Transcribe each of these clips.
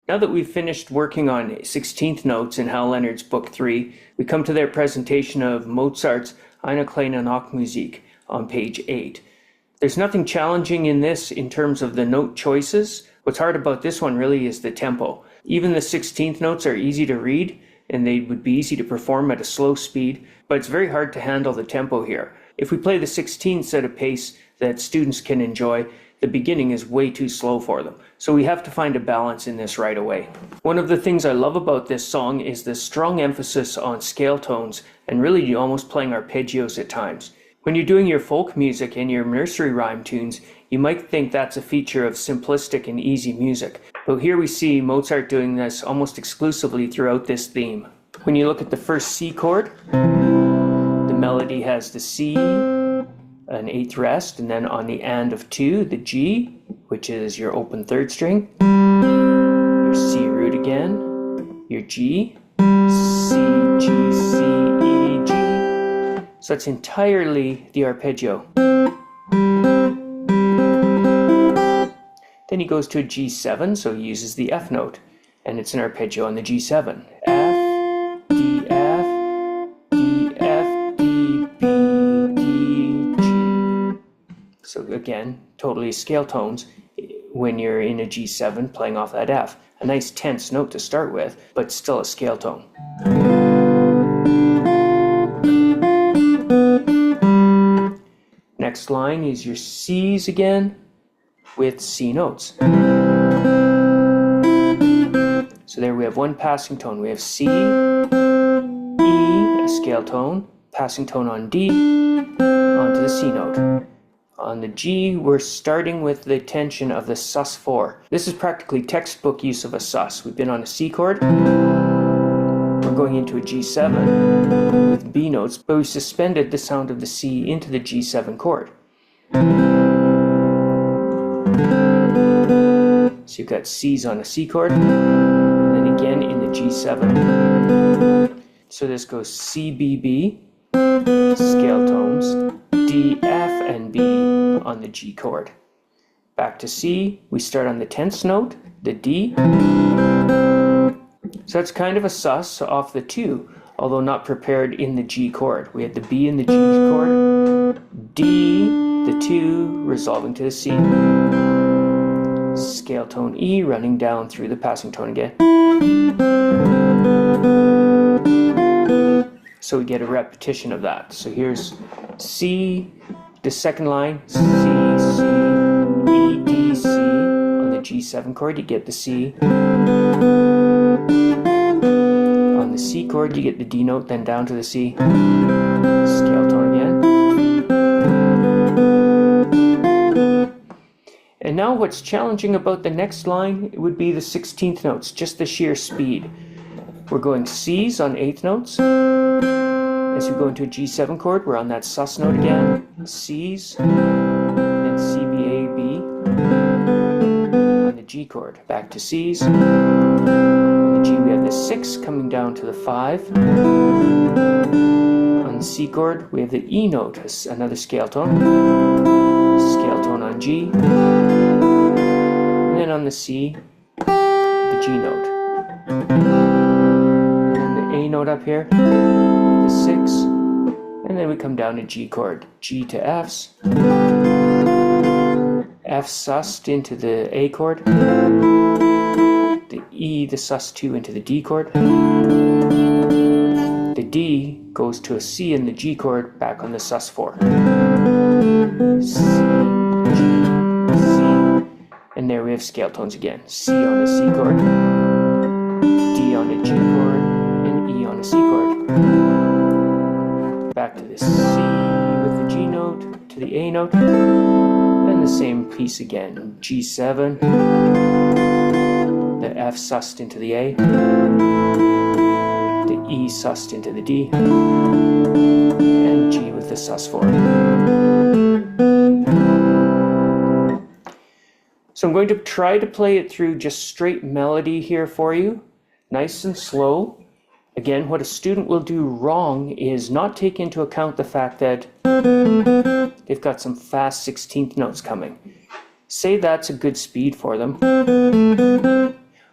Now that we've finished working on 16th notes in Hal Leonard's Book 3, we come to their presentation of Mozart's Eine Kleine Nachtmusik on page 8. There's nothing challenging in this in terms of the note choices. What's hard about this one really is the tempo. Even the 16th notes are easy to read, and they would be easy to perform at a slow speed, but it's very hard to handle the tempo here. If we play the 16ths at a pace that students can enjoy, the beginning is way too slow for them. So we have to find a balance in this right away. One of the things I love about this song is the strong emphasis on scale tones and really almost playing arpeggios at times. When you're doing your folk music and your nursery rhyme tunes, you might think that's a feature of simplistic and easy music. But here we see Mozart doing this almost exclusively throughout this theme. When you look at the first C chord, the melody has the C, an eighth rest, and then on the and of 2, the G, which is your open third string, your C root again, your G, C, G, C, E, G. So it's entirely the arpeggio. Then he goes to a G7, so he uses the F note, and it's an arpeggio on the G7. F, D, F, D, F, D, B, D, G. So again, totally scale tones when you're in a G7 playing off that F. A nice tense note to start with, but still a scale tone. Next line is your C's again with C notes. So there we have one passing tone. We have C, E, a scale tone, passing tone on D, onto the C note. On the G, we're starting with the tension of the sus4. This is practically textbook use of a sus. We've been on a C chord. We're going into a G7 with B notes, but we suspended the sound of the C into the G7 chord. So you've got C's on a C chord, and then again in the G7. So this goes C, B, B, scale tones, D, F, and B on the G chord. Back to C, we start on the 10th note, the D. So it's kind of a sus off the 2, although not prepared in the G chord. We had the B in the G chord, D, the 2, resolving to the C. Scale tone E running down through the passing tone again. So we get a repetition of that. So here's C, the second line, C, C, E, D, C. On the G7 chord you get the C. On the C chord you get the D note, then down to the C. Scale tone again. And now what's challenging about the next line would be the 16th notes, just the sheer speed. We're going C's on 8th notes. As we go into a G7 chord, we're on that sus note again. C's, then C, B, A, B. On the G chord, back to C's. On the G we have the 6 coming down to the 5. On the C chord we have the E note, another scale tone. Scale tone on G. And then on the C, the G note. And then the A note up here, the 6, and then we come down to G chord. G to F's, F sussed into the A chord, the E, the sus2 into the D chord, the D goes to a C in the G chord, back on the sus4. C, G, C, and there we have scale tones again. C on a C chord, D on a G chord, and E on a C chord. Back to the C with the G note, to the A note, and the same piece again. G7, the F sussed into the A, the E sussed into the D, and G with the sus4. So I'm going to try to play it through just straight melody here for you, nice and slow. Again, what a student will do wrong is not take into account the fact that they've got some fast 16th notes coming. Say that's a good speed for them.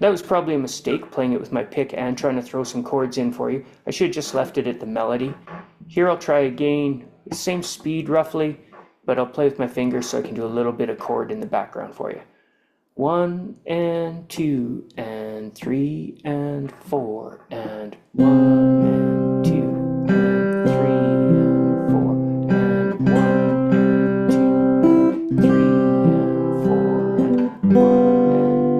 That was probably a mistake, playing it with my pick and trying to throw some chords in for you. I should have just left it at the melody. Here I'll try again, same speed roughly, but I'll play with my fingers so I can do a little bit of chord in the background for you. 1 and 2 and 3 and 4 and 1 and 2 and 3 and 4 and 1 and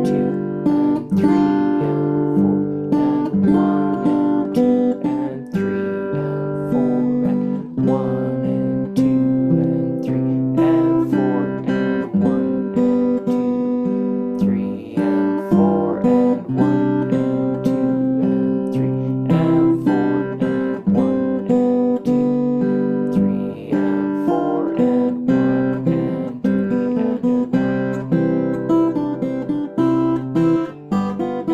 2 and 3 and 4 and 1 and 2 and 3 and 4 and 1 and 2 and 3 and 4 and 1 and 2 and 3 and 4 and 1 and 2 3 and 4 and 1 and 2 and 3 and 4 and 1 and 2 3 and 4 and 1 and 2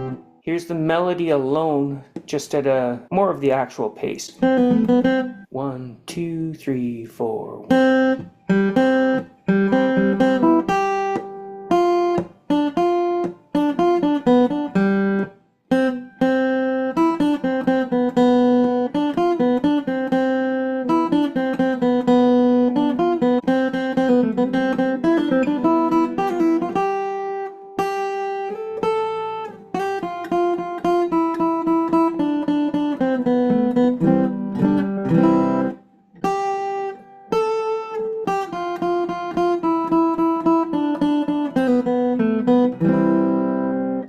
and here's the melody alone, just at a more of the actual pace. 1 2 3 4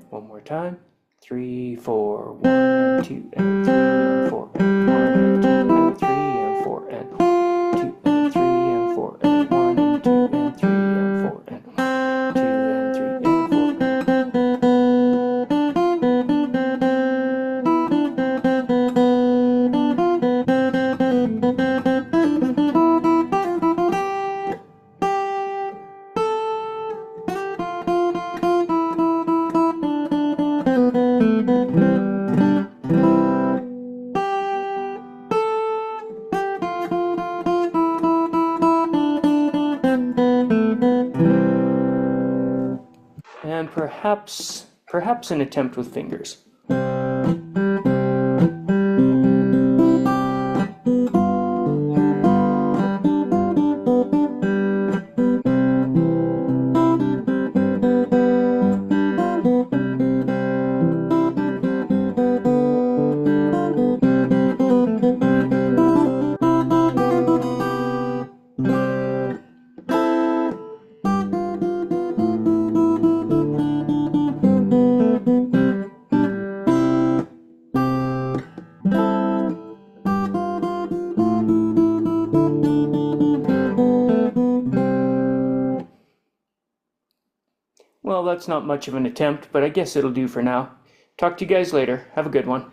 One more time. 3 4 1 and 2 and 3 and 4 and 1 and 2 and 3 and 4 and 2 and 3 and 4 and 1 and 2 and 3 and 4 and 2 and 3 and 4. And perhaps an attempt with fingers. Well, that's not much of an attempt, but I guess it'll do for now. Talk to you guys later. Have a good one.